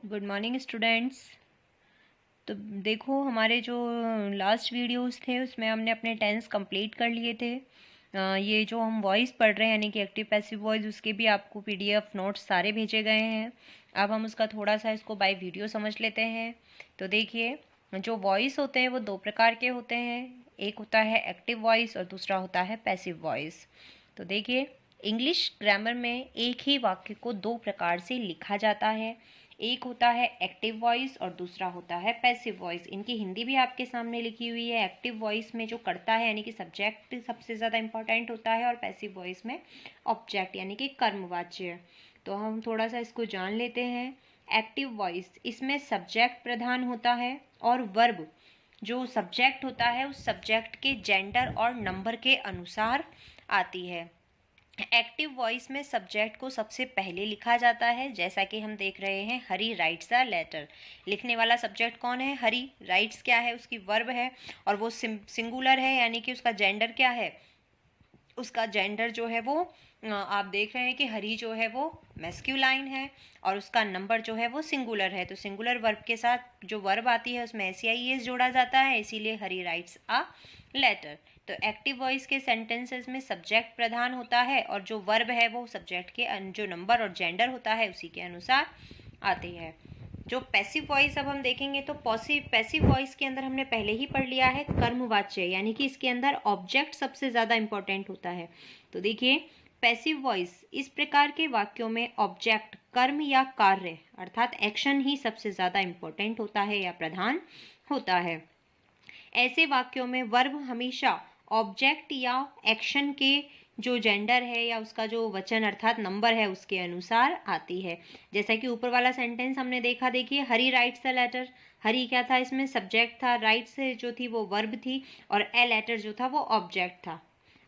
Good morning students. तो देखो, हमारे जो लास्ट वीडियोस थे उसमें हमने अपने टेंस कंप्लीट कर लिए थे। ये जो हम वॉइस पढ़ रहे हैं यानी कि एक्टिव पैसिव वॉइस, उसके भी आपको पीडीएफ नोट्स सारे भेजे गए हैं। अब हम उसका थोड़ा सा इसको बाय वीडियो समझ लेते हैं। तो देखिए, जो वॉइस होते हैं वो दो प्रकार के होते हैं। एक होता है एक्टिव वॉइस और दूसरा होता है पैसिव वॉइस। तो देखिए, इंग्लिश ग्रामर में एक ही वाक्य को दो प्रकार से लिखा जाता है। एक होता है एक्टिव वॉइस और दूसरा होता है पैसिव वॉइस। इनकी हिंदी भी आपके सामने लिखी हुई है। एक्टिव वॉइस में जो करता है यानी कि सब्जेक्ट सबसे ज़्यादा इंपॉर्टेंट होता है, और पैसिव वॉइस में ऑब्जेक्ट यानी कि कर्मवाच्य। तो हम थोड़ा सा इसको जान लेते हैं। एक्टिव वॉइस, इसमें सब्जेक्ट प्रधान होता है और वर्ब जो सब्जेक्ट होता है उस सब्जेक्ट के जेंडर और नंबर के अनुसार आती है। एक्टिव वॉइस में सब्जेक्ट को सबसे पहले लिखा जाता है, जैसा कि हम देख रहे हैं, हरी राइट्स अ लेटर। लिखने वाला सब्जेक्ट कौन है? हरी। राइट्स क्या है? उसकी वर्ब है, और वो सिंगुलर है यानी कि उसका जेंडर क्या है? उसका जेंडर जो है वो आप देख रहे हैं कि हरी जो है वो मैस्क्यूलाइन है और उसका नंबर जो है वो सिंगुलर है। तो सिंगुलर वर्ब के साथ जो वर्ब आती है उसमें एस जोड़ा जाता है, इसीलिए हरी राइट्स अ लेटर। तो एक्टिव वॉइस के सेंटेंसेस में सब्जेक्ट प्रधान होता है और जो वर्ब है वो सब्जेक्ट के जो नंबर और जेंडर होता है उसी के अनुसार आती है। जो पैसिव वॉइस अब हम देखेंगे, तो पैसिव वॉइस के अंदर हमने पहले ही पढ़ लिया है कर्मवाच्य, यानी कि इसके अंदर ऑब्जेक्ट सबसे ज़्यादा इंपॉर्टेंट होता है। तो देखिए, पैसिव वॉइस, इस प्रकार के वाक्यों में ऑब्जेक्ट कर्म या कार्य अर्थात एक्शन ही सबसे ज़्यादा इंपॉर्टेंट होता है या प्रधान होता है। ऐसे वाक्यों में वर्ब हमेशा ऑब्जेक्ट या एक्शन के जो जेंडर है या उसका जो वचन अर्थात नंबर है उसके अनुसार आती है। जैसा कि ऊपर वाला सेंटेंस हमने देखा, देखिए, हरी राइट्स अ लेटर। हरी क्या था? इसमें सब्जेक्ट था, राइट्स जो थी वो वर्ब थी, और ए लेटर जो था वो ऑब्जेक्ट था।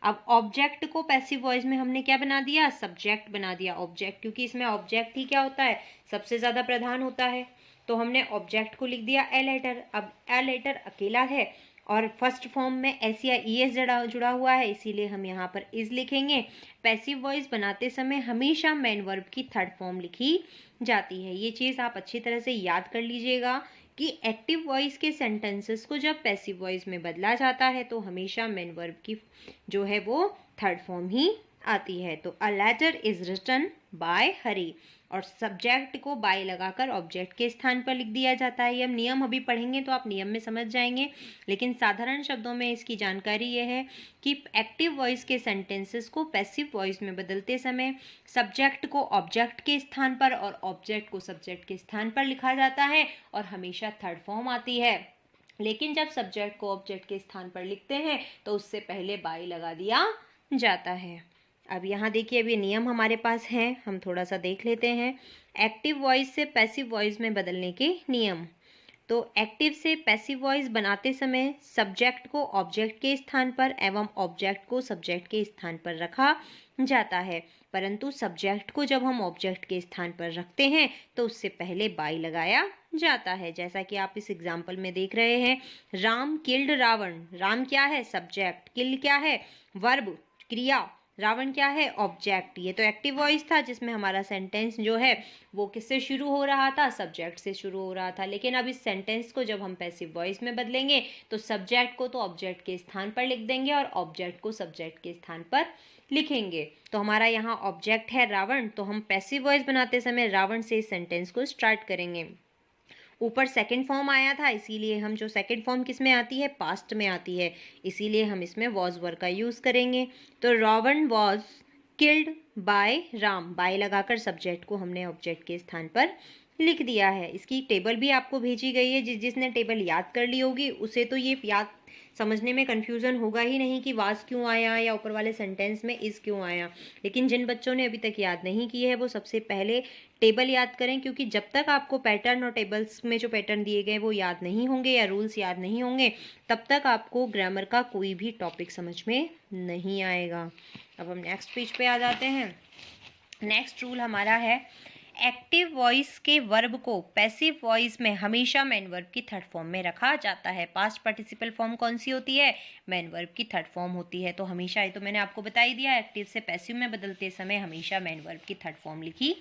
अब ऑब्जेक्ट को पैसिव वॉइस में हमने क्या बना दिया? सब्जेक्ट बना दिया। ऑब्जेक्ट, क्योंकि इसमें ऑब्जेक्ट ही क्या होता है? सबसे ज्यादा प्रधान होता है। तो हमने ऑब्जेक्ट को लिख दिया ए लेटर। अब ए लेटर अकेला है और फर्स्ट फॉर्म में एस या ई एस जुड़ा हुआ है, इसीलिए हम यहाँ पर इज लिखेंगे। पैसिव वॉइस बनाते समय हमेशा मेन वर्ब की थर्ड फॉर्म लिखी जाती है। ये चीज़ आप अच्छी तरह से याद कर लीजिएगा कि एक्टिव वॉइस के सेंटेंसेस को जब पैसिव वॉइस में बदला जाता है तो हमेशा मेन वर्ब की जो है वो थर्ड फॉर्म ही आती है। तो a letter is written by Hari, और सब्जेक्ट को बाय लगाकर ऑब्जेक्ट के स्थान पर लिख दिया जाता है। ये हम नियम अभी पढ़ेंगे तो आप नियम में समझ जाएंगे, लेकिन साधारण शब्दों में इसकी जानकारी ये है कि एक्टिव वॉइस के सेंटेंसेस को पैसिव वॉइस में बदलते समय सब्जेक्ट को ऑब्जेक्ट के स्थान पर और ऑब्जेक्ट को सब्जेक्ट के स्थान पर लिखा जाता है और हमेशा थर्ड फॉर्म आती है। लेकिन जब सब्जेक्ट को ऑब्जेक्ट के स्थान पर लिखते हैं तो उससे पहले बाय लगा दिया जाता है। अब यहाँ देखिए, अब ये नियम हमारे पास हैं, हम थोड़ा सा देख लेते हैं। एक्टिव वॉइस से पैसिव वॉइस में बदलने के नियम। तो एक्टिव से पैसिव वॉइस बनाते समय सब्जेक्ट को ऑब्जेक्ट के स्थान पर एवं ऑब्जेक्ट को सब्जेक्ट के स्थान पर रखा जाता है, परंतु सब्जेक्ट को जब हम ऑब्जेक्ट के स्थान पर रखते हैं तो उससे पहले बाय लगाया जाता है। जैसा कि आप इस एग्जाम्पल में देख रहे हैं, राम किल्ड रावण। राम क्या है? सब्जेक्ट। किल क्या है? वर्ब, क्रिया। रावण क्या है? ऑब्जेक्ट। ये तो एक्टिव वॉइस था जिसमें हमारा सेंटेंस जो है वो किससे शुरू हो रहा था? सब्जेक्ट से शुरू हो रहा था। लेकिन अब इस सेंटेंस को जब हम पैसिव वॉइस में बदलेंगे तो सब्जेक्ट को तो ऑब्जेक्ट के स्थान पर लिख देंगे और ऑब्जेक्ट को सब्जेक्ट के स्थान पर लिखेंगे। तो हमारा यहाँ ऑब्जेक्ट है रावण, तो हम पैसिव वॉइस बनाते समय रावण से इस सेंटेंस को स्टार्ट करेंगे। ऊपर सेकंड फॉर्म आया था, इसीलिए हम जो सेकंड फॉर्म किस में आती है? पास्ट में आती है, इसीलिए हम इसमें वॉज वर्ड का यूज करेंगे। तो Ravan was killed by Ram. By लगाकर सब्जेक्ट को हमने ऑब्जेक्ट के स्थान पर लिख दिया है। इसकी टेबल भी आपको भेजी गई है। जिसने टेबल याद कर ली होगी उसे तो ये याद समझने में कंफ्यूजन होगा ही नहीं कि वाज क्यों आया या ऊपर वाले सेंटेंस में इज क्यों आया। लेकिन जिन बच्चों ने अभी तक याद नहीं की है वो सबसे पहले टेबल याद करें, क्योंकि जब तक आपको पैटर्न और टेबल्स में जो पैटर्न दिए गए वो याद नहीं होंगे या रूल्स याद नहीं होंगे तब तक आपको ग्रामर का कोई भी टॉपिक समझ में नहीं आएगा। अब हम नेक्स्ट पेज पे आ जाते हैं। नेक्स्ट रूल हमारा है, एक्टिव वॉइस के वर्ब को पैसिव वॉइस में हमेशा मेन वर्ब की थर्ड फॉर्म में रखा जाता है। पास्ट पार्टिसिपल फॉर्म कौन सी होती है? मेन वर्ब की थर्ड फॉर्म होती है। तो हमेशा, ये तो मैंने आपको बता ही दिया, एक्टिव से पैसिव में बदलते समय हमेशा मेन वर्ब की थर्ड फॉर्म लिखी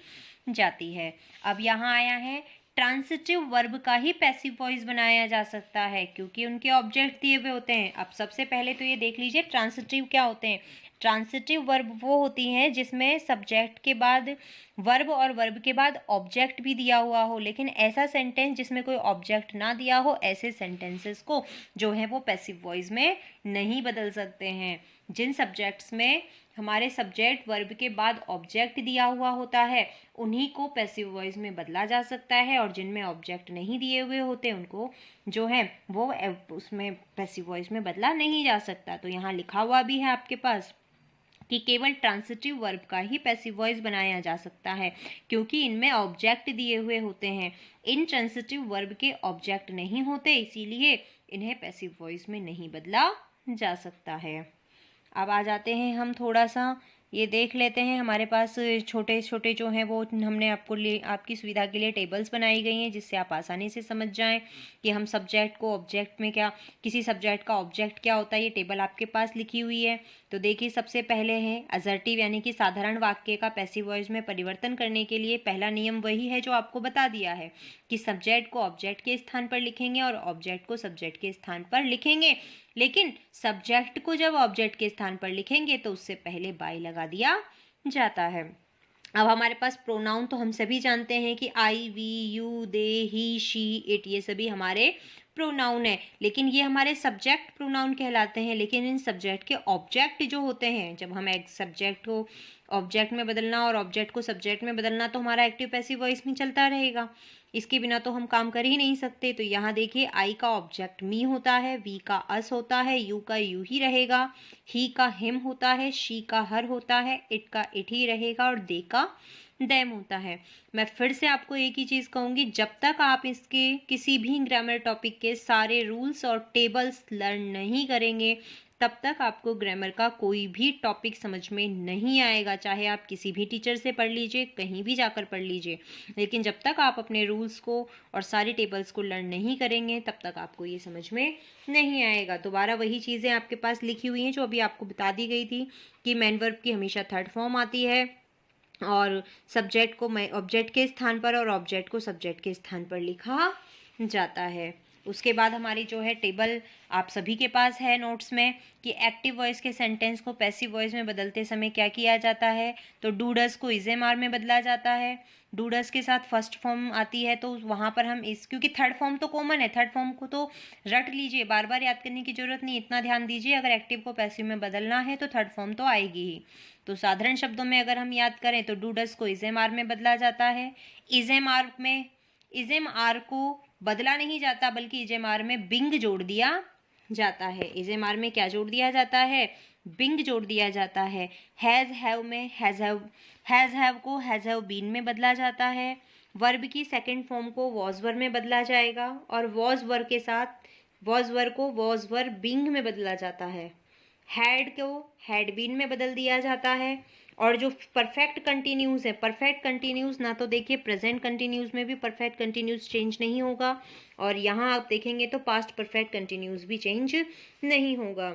जाती है। अब यहाँ आया है ट्रांसिटिव वर्ब का ही पैसिव वॉइस बनाया जा सकता है क्योंकि उनके ऑब्जेक्ट दिए हुए होते हैं। अब सबसे पहले तो ये देख लीजिए ट्रांसिटिव क्या होते हैं। ट्रांसिटिव वर्ब वो होती हैं जिसमें सब्जेक्ट के बाद वर्ब और वर्ब के बाद ऑब्जेक्ट भी दिया हुआ हो, लेकिन ऐसा सेंटेंस जिसमें कोई ऑब्जेक्ट ना दिया हो, ऐसे सेंटेंसेस को जो है वो पैसिव वॉइस में नहीं बदल सकते हैं। जिन सब्जेक्ट्स में हमारे सब्जेक्ट वर्ब के बाद ऑब्जेक्ट दिया हुआ होता है उन्हीं को पैसिव वॉइस में बदला जा सकता है, और जिनमें ऑब्जेक्ट नहीं दिए हुए होते उनको जो है वो उसमें पैसिव वॉइस में बदला नहीं जा सकता। तो यहाँ लिखा हुआ भी है आपके पास कि केवल ट्रांसिटिव वर्ब का ही पैसिव वॉइस बनाया जा सकता है क्योंकि इनमें ऑब्जेक्ट दिए हुए होते हैं। इन ट्रांसिटिव वर्ब के ऑब्जेक्ट नहीं होते, इसीलिए इन्हें पैसिव वॉइस में नहीं बदला जा सकता है। अब आ जाते हैं हम थोड़ा सा ये देख लेते हैं। हमारे पास छोटे छोटे जो हैं वो हमने आपकी सुविधा के लिए टेबल्स बनाई गई हैं जिससे आप आसानी से समझ जाएं कि हम सब्जेक्ट को ऑब्जेक्ट में क्या, किसी सब्जेक्ट का ऑब्जेक्ट क्या होता है। ये टेबल आपके पास लिखी हुई है। तो देखिए सबसे पहले है असर्टिव यानी कि साधारण वाक्य का पैसिव वॉइस में परिवर्तन करने के लिए पहला नियम वही है जो आपको बता दिया है कि सब्जेक्ट को ऑब्जेक्ट के स्थान पर लिखेंगे और ऑब्जेक्ट को सब्जेक्ट के स्थान पर लिखेंगे, लेकिन सब्जेक्ट को जब ऑब्जेक्ट के स्थान पर लिखेंगे तो उससे पहले बाय लगा दिया जाता है। अब हमारे पास प्रोनाउन तो हम सभी जानते हैं कि I, we, you, they, he, she, it, ये सभी हमारे प्रोनाउन है, लेकिन ये हमारे सब्जेक्ट प्रोनाउन कहलाते हैं। लेकिन इन सब्जेक्ट के ऑब्जेक्ट जो होते हैं, जब हम एक सब्जेक्ट को ऑब्जेक्ट में बदलना और ऑब्जेक्ट को सब्जेक्ट में बदलना, तो हमारा एक्टिव पैसिव वॉइस में चलता रहेगा, इसके बिना तो हम काम कर ही नहीं सकते। तो यहाँ देखिए आई का ऑब्जेक्ट मी होता है, वी का अस होता है, यू का यू ही रहेगा, ही का हिम होता है, शी का हर होता है, इट का इट ही रहेगा और दे का देम होता है। मैं फिर से आपको एक ही चीज़ कहूँगी, जब तक आप इसके किसी भी ग्रामर टॉपिक के सारे रूल्स और टेबल्स लर्न नहीं करेंगे तब तक आपको ग्रामर का कोई भी टॉपिक समझ में नहीं आएगा। चाहे आप किसी भी टीचर से पढ़ लीजिए, कहीं भी जाकर पढ़ लीजिए, लेकिन जब तक आप अपने रूल्स को और सारी टेबल्स को लर्न नहीं करेंगे तब तक आपको ये समझ में नहीं आएगा। दोबारा वही चीज़ें आपके पास लिखी हुई हैं जो अभी आपको बता दी गई थी कि मैन वर्ब की हमेशा थर्ड फॉर्म आती है और सब्जेक्ट को ऑब्जेक्ट के स्थान पर और ऑब्जेक्ट को सब्जेक्ट के स्थान पर लिखा जाता है। उसके बाद हमारी जो है टेबल आप सभी के पास है नोट्स में कि एक्टिव वॉइस के सेंटेंस को पैसिव वॉइस में बदलते समय क्या किया जाता है। तो डूडस को इजेमार में बदला जाता है। डूडस के साथ फर्स्ट फॉर्म आती है तो वहाँ पर हम क्योंकि थर्ड फॉर्म तो कॉमन है, थर्ड फॉर्म को तो रट लीजिए, बार बार याद करने की जरूरत नहीं, इतना ध्यान दीजिए अगर एक्टिव को पैसिव में बदलना है तो थर्ड फॉर्म तो आएगी ही। तो साधारण शब्दों में अगर हम याद करें तो डूडस को इजेमार में बदला जाता है। इजेमार को बदला नहीं जाता बल्कि इजेमार में बिंग जोड़ दिया जाता है। इजेमार में क्या जोड़ दिया जाता है? बिंग जोड़ दिया जाता है। हैज़ हैव में हैज़ हैव को हैज़ हैव बीन में बदला जाता है। वर्ब की सेकंड फॉर्म को वॉज वर में बदला जाएगा और वॉज वर के साथ वॉज वर को वॉज वर बिंग में बदला जाता है। हैड को हैड बीन में बदल दिया जाता है। और जो परफेक्ट कंटिन्यूस है, परफेक्ट कंटिन्यूस ना तो देखिए प्रेजेंट कंटिन्यूस में भी परफेक्ट कंटिन्यूस चेंज नहीं होगा और यहाँ आप देखेंगे तो पास्ट परफेक्ट कंटिन्यूस भी चेंज नहीं होगा।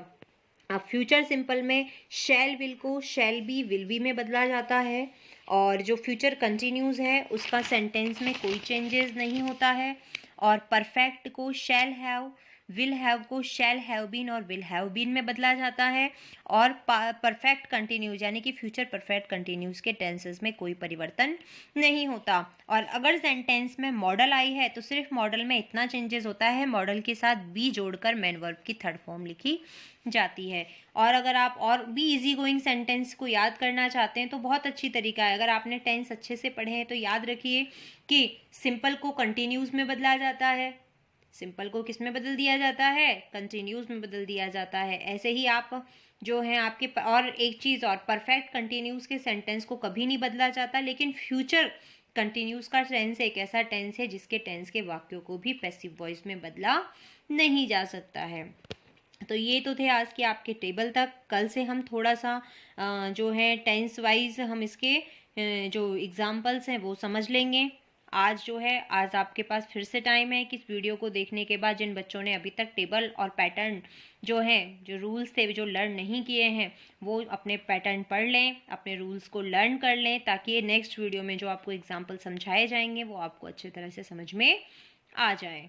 अब फ्यूचर सिंपल में शैल विल को शैल बी विल बी में बदला जाता है और जो फ्यूचर कंटिन्यूस है उसका सेंटेंस में कोई चेंजेस नहीं होता है। और परफेक्ट को शैल हैव, विल हैव को शैल हैव बीन और विल हैव बीन में बदला जाता है। और परफेक्ट कंटिन्यूस यानी कि फ्यूचर परफेक्ट कंटिन्यूस के टेंसेस में कोई परिवर्तन नहीं होता। और अगर सेंटेंस में मॉडल आई है तो सिर्फ मॉडल में इतना चेंजेस होता है, मॉडल के साथ बी जोड़कर मैन वर्ब की थर्ड फॉर्म लिखी जाती है। और अगर आप और भी इजी गोइंग सेंटेंस को याद करना चाहते हैं तो बहुत अच्छी तरीका है। अगर आपने टेंस अच्छे से पढ़े हैं तो याद रखिए कि सिंपल को कंटिन्यूस में बदला जाता है। सिंपल को किस में बदल दिया जाता है? कंटिन्यूस में बदल दिया जाता है। ऐसे ही आप जो है आपके और एक चीज़ और, परफेक्ट कंटिन्यूस के सेंटेंस को कभी नहीं बदला जाता, लेकिन फ्यूचर कंटिन्यूस का टेंस एक ऐसा टेंस है जिसके टेंस के वाक्यों को भी पैसिव वॉइस में बदला नहीं जा सकता है। तो ये तो थे आज के आपके टेबल तक। कल से हम थोड़ा सा जो है टेंस वाइज हम इसके जो एग्जाम्पल्स हैं वो समझ लेंगे। आज जो है, आज आपके पास फिर से टाइम है कि इस वीडियो को देखने के बाद जिन बच्चों ने अभी तक टेबल और पैटर्न जो हैं, जो रूल्स थे, जो लर्न नहीं किए हैं, वो अपने पैटर्न पढ़ लें, अपने रूल्स को लर्न कर लें, ताकि ये नेक्स्ट वीडियो में जो आपको एग्जाम्पल समझाए जाएंगे वो आपको अच्छे तरह से समझ में आ जाए।